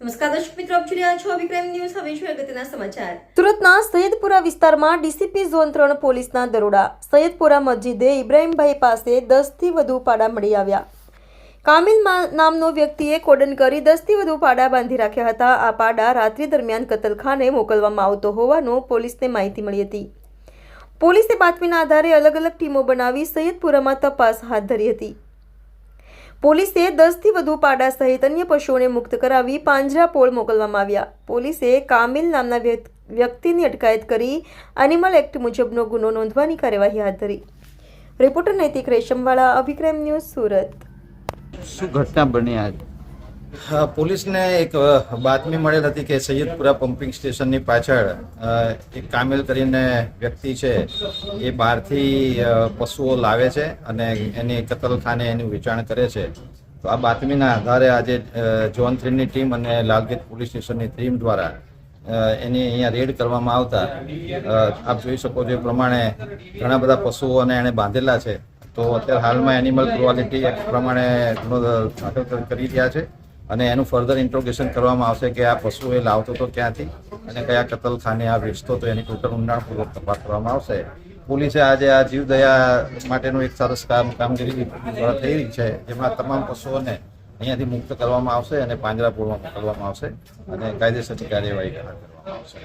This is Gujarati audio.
નમસ્કાર દર્શક મિત્રો, આપ જોઈ રહ્યા છો વિક્રમ ન્યૂઝ. હવે જોઈએ અગત્યના સમાચાર. સુરતના સૈયદપુરા વિસ્તારમાં ડીસીપી ઝોન 3 પોલીસના દરોડા. સૈયદપુરા મસ્જિદે ઇબ્રાહીમભાઈ પાસે 10 થી વધુ પાડા મળી આવ્યા. કામિલ નામનો વ્યક્તિએ કોડન કરી 10 થી વધુ પાડા બાંધી રાખ્યા હતા. આ પાડા રાત્રિ દરમિયાન કતલખાને મોકલવામાં આવતો હોવાનો પોલીસને માહિતી મળી હતી. પોલીસે બાતમીના આધારે અલગ અલગ ટીમો બનાવી સૈયદપુરામાં તપાસ હાથ ધરી હતી. પોલીસે 10 થી વધુ પાડા સહિત અન્ય પશુઓને મુક્ત કરાવી પાંજરાપોળ મોકલવામાં આવ્યા. પોલીસે કામિલ નામના વ્યક્તિની અટકાયત કરી એનિમલ એક્ટ મુજબનો ગુનો નોંધવાની કાર્યવાહી હાથ ધરી. રિપોર્ટર નૈતિક રેશમવાળા, અભિક્રમ ન્યૂઝ, સુરત. શું ઘટના બની આજ? પોલીસને એક બાતમી મળેલ હતી કે સૈયદપુરા પમ્પિંગ સ્ટેશનની પાછળ એક કામિલ કરીને વ્યક્તિ છે એ બહારથી પશુઓ લાવે છે અને એની કતલખાને એનું વેચાણ કરે છે. તો આ બાતમીના આધારે આજે ઝોન 3ની ટીમ અને લાલગેટ પોલીસ સ્ટેશનની ટીમ દ્વારા એની અહીંયા રેડ કરવામાં આવતા આપ જોઈ શકો છો એ પ્રમાણે ઘણા બધા પશુઓને એણે બાંધેલા છે. તો અત્યારે હાલમાં એનિમલ ક્રુઆલિટી એક્ટ પ્રમાણે ગુનો દાખલ કરી રહ્યા છે અને એનું ફર્ધર ઇન્ટ્રોગેશન કરવામાં આવશે કે આ પશુ એ લાવતો તો ક્યાંથી અને કયા કતલખાને આ વેચતો તો એની ટોટલ ઊંડાણપૂર્વક તપાસ કરવામાં આવશે. પોલીસે આજે આ જીવદયા માટેનું એક સરસ કામગીરી દ્વારા થઈ રહી છે, જેમાં તમામ પશુઓને અહીંયાથી મુક્ત કરવામાં આવશે અને પાંજરાપોળમાં મોકલવામાં આવશે અને કાયદેસરની કાર્યવાહી કરવામાં આવશે.